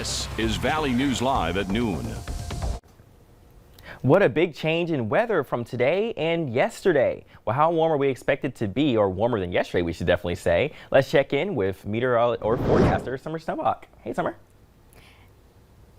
This is Valley News Live at noon. What a big change in weather from today and yesterday. Well, how warm are we expected to be, or warmer than yesterday, we should definitely say. Let's check in with meteorologist or forecaster Summer Snubach. Hey, Summer.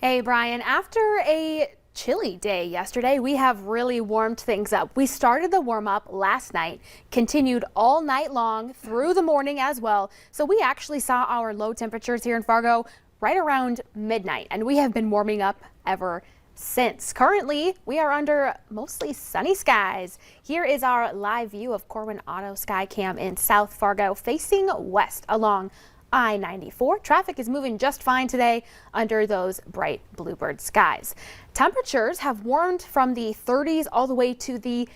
Hey, Brian. After a chilly day yesterday, we have really warmed things up. We started the warm up last night, continued all night long through the morning as well. So we actually saw our low temperatures here in Fargo right around midnight, and we have been warming up ever since. Currently, we are under mostly sunny skies. Here is our live view of Corwin Auto Skycam in South Fargo, facing west along I-94. Traffic is moving just fine today under those bright bluebird skies. Temperatures have warmed from the 30s all the way to the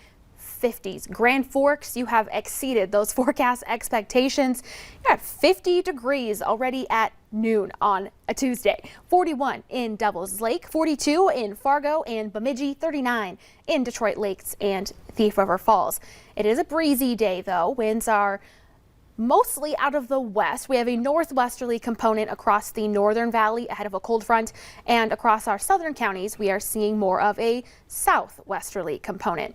50s. Grand Forks, you have exceeded those forecast expectations. You're at 50 degrees already at noon on a Tuesday. 41 in Devils Lake, 42 in Fargo and Bemidji, 39 in Detroit Lakes and Thief River Falls. It is a breezy day though. Winds are mostly out of the west. We have a northwesterly component across the northern valley ahead of a cold front, and across our southern counties we are seeing more of a southwesterly component.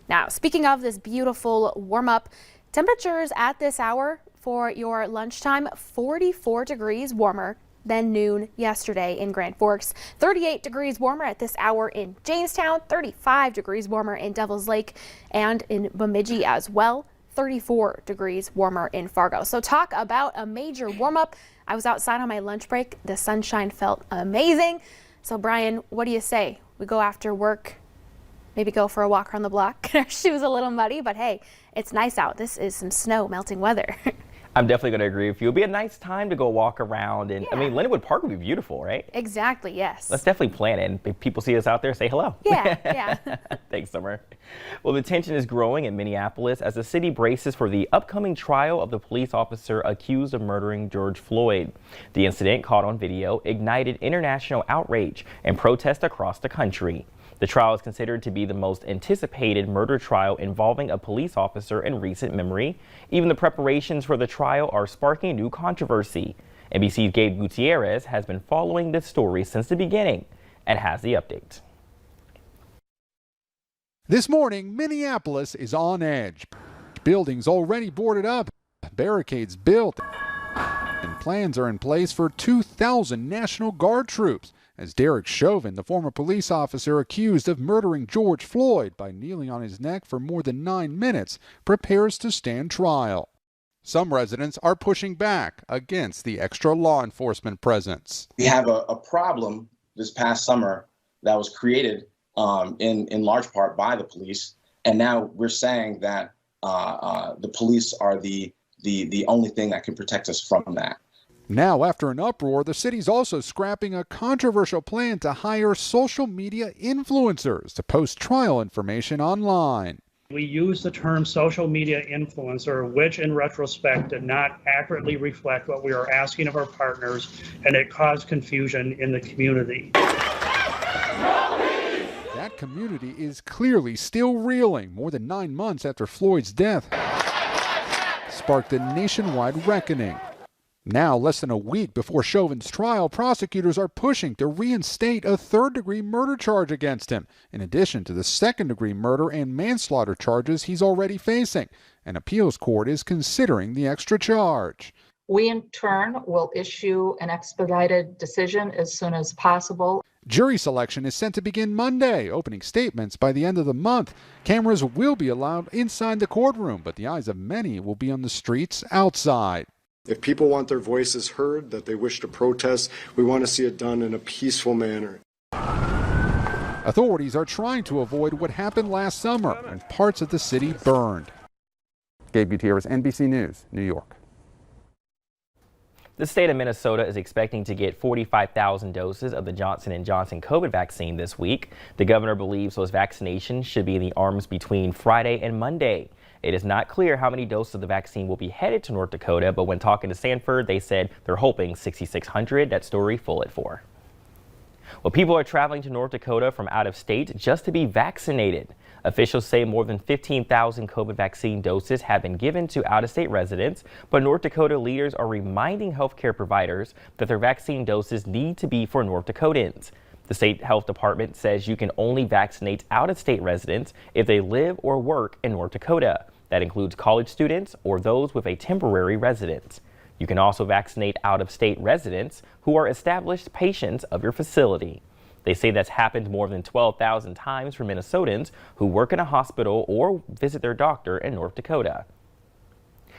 Now, speaking of this beautiful warm up, temperatures at this hour for your lunchtime, 44 degrees warmer than noon yesterday in Grand Forks, 38 degrees warmer at this hour in Jamestown, 35 degrees warmer in Devils Lake and in Bemidji as well, 34 degrees warmer in Fargo. So talk about a major warm up. I was outside on my lunch break. The sunshine felt amazing. So Brian, what do you say? We go after work, maybe go for a walk around the block. Our shoes a little muddy, but hey, it's nice out. This is some snow melting weather. I'm definitely going to agree with you. It'll be a nice time to go walk around, and I mean, Lindenwood Park would be beautiful, right? Exactly, yes. Let's definitely plan it, and if people see us out there, say hello. Yeah. Thanks, Summer. Well, the tension is growing in Minneapolis as the city braces for the upcoming trial of the police officer accused of murdering George Floyd. The incident, caught on video, ignited international outrage and protest across the country. The trial is considered to be the most anticipated murder trial involving a police officer in recent memory. Even the preparations for the trial are sparking new controversy. NBC's Gabe Gutierrez has been following this story since the beginning and has the update. This morning, Minneapolis is on edge. Buildings already boarded up, barricades built, and plans are in place for 2,000 National Guard troops as Derek Chauvin, the former police officer accused of murdering George Floyd by kneeling on his neck for more than 9 minutes, prepares to stand trial. Some residents are pushing back against the extra law enforcement presence. We have a problem this past summer that was created in large part by the police, and now we're saying that the police are the only thing that can protect us from that. Now, after an uproar, the city's also scrapping a controversial plan to hire social media influencers to post trial information online. We use the term social media influencer, which in retrospect did not accurately reflect what we are asking of our partners, and it caused confusion in the community. That community is clearly still reeling more than 9 months after Floyd's death sparked a nationwide reckoning. Now, less than a week before Chauvin's trial, prosecutors are pushing to reinstate a third-degree murder charge against him, in addition to the second-degree murder and manslaughter charges he's already facing. An appeals court is considering the extra charge. We, in turn, will issue an expedited decision as soon as possible. Jury selection is set to begin Monday, opening statements by the end of the month. Cameras will be allowed inside the courtroom, but the eyes of many will be on the streets outside. If people want their voices heard, that they wish to protest, we want to see it done in a peaceful manner. Authorities are trying to avoid what happened last summer when parts of the city burned. Gabe Gutierrez, NBC News, New York. The state of Minnesota is expecting to get 45,000 doses of the Johnson & Johnson COVID vaccine this week. The governor believes those vaccinations should be in the arms between Friday and Monday. It is not clear how many doses of the vaccine will be headed to North Dakota, but when talking to Sanford, they said they're hoping 6,600. That story full at 4. Well, people are traveling to North Dakota from out of state just to be vaccinated. Officials say more than 15,000 COVID vaccine doses have been given to out-of-state residents, but North Dakota leaders are reminding healthcare providers that their vaccine doses need to be for North Dakotans. The state health department says you can only vaccinate out-of-state residents if they live or work in North Dakota. That includes college students or those with a temporary residence. You can also vaccinate out-of-state residents who are established patients of your facility. They say that's happened more than 12,000 times for Minnesotans who work in a hospital or visit their doctor in North Dakota.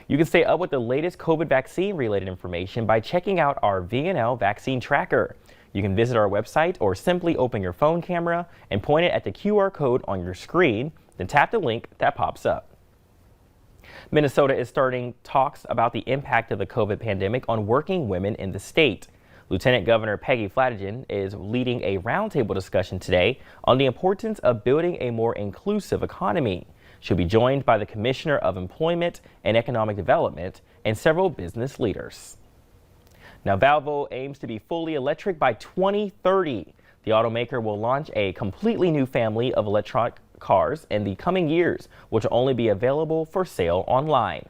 You can stay up with the latest COVID vaccine-related information by checking out our VNL vaccine tracker. You can visit our website or simply open your phone camera and point it at the QR code on your screen, then tap the link that pops up. Minnesota is starting talks about the impact of the COVID pandemic on working women in the state. Lieutenant Governor Peggy Flanagan is leading a roundtable discussion today on the importance of building a more inclusive economy. She'll be joined by the Commissioner of Employment and Economic Development and several business leaders. Now, Volvo aims to be fully electric by 2030. The automaker will launch a completely new family of electronic cars in the coming years, which will only be available for sale online.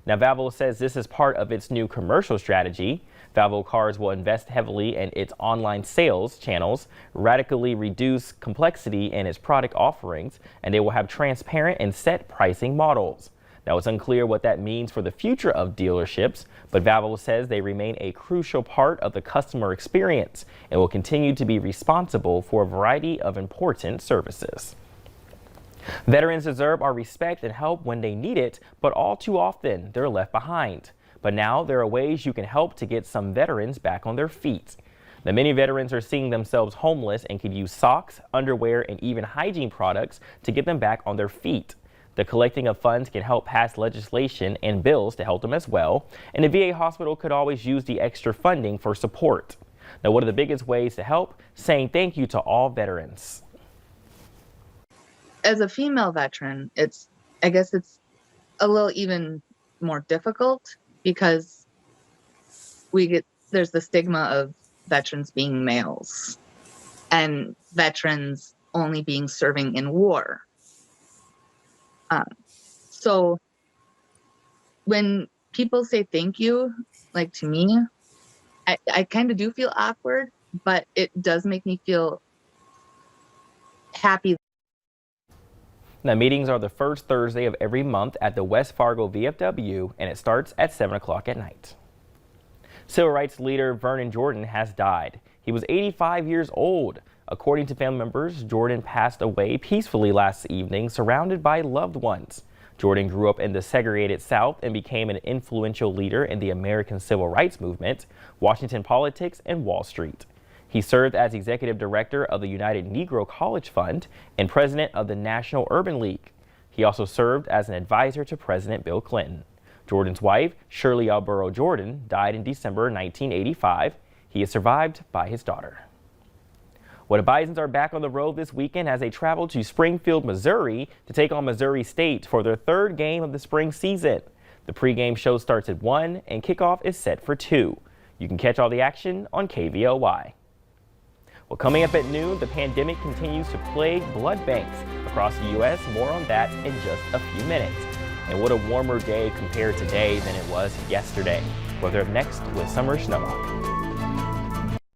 Now, Volvo says this is part of its new commercial strategy. Volvo Cars will invest heavily in its online sales channels, radically reduce complexity in its product offerings, and they will have transparent and set pricing models. Now, it's unclear what that means for the future of dealerships, but Volvo says they remain a crucial part of the customer experience and will continue to be responsible for a variety of important services. Veterans deserve our respect and help when they need it, but all too often they're left behind. But now there are ways you can help to get some veterans back on their feet. Now, many veterans are seeing themselves homeless and could use socks, underwear, and even hygiene products to get them back on their feet. The collecting of funds can help pass legislation and bills to help them as well, and the VA hospital could always use the extra funding for support. Now, one of the biggest ways to help? Saying thank you to all veterans. As a female veteran, I guess it's a little even more difficult because there's the stigma of veterans being males and veterans only being serving in war. So when people say thank you, like to me, I kind of do feel awkward, but it does make me feel happy. Now, meetings are the first Thursday of every month at the West Fargo VFW, and it starts at 7 o'clock at night. Civil rights leader Vernon Jordan has died. He was 85 years old. According to family members, Jordan passed away peacefully last evening, surrounded by loved ones. Jordan grew up in the segregated South and became an influential leader in the American Civil Rights Movement, Washington politics, and Wall Street. He served as executive director of the United Negro College Fund and president of the National Urban League. He also served as an advisor to President Bill Clinton. Jordan's wife, Shirley Alborough Jordan, died in December 1985. He is survived by his daughter. Well, the Bisons are back on the road this weekend as they travel to Springfield, Missouri to take on Missouri State for their third game of the spring season. The pregame show starts at 1 and kickoff is set for 2. You can catch all the action on KVOY. Well, coming up at noon, the pandemic continues to plague blood banks across the U.S. More on that in just a few minutes. And what a warmer day compared today than it was yesterday. Weather up next with Summer Snow.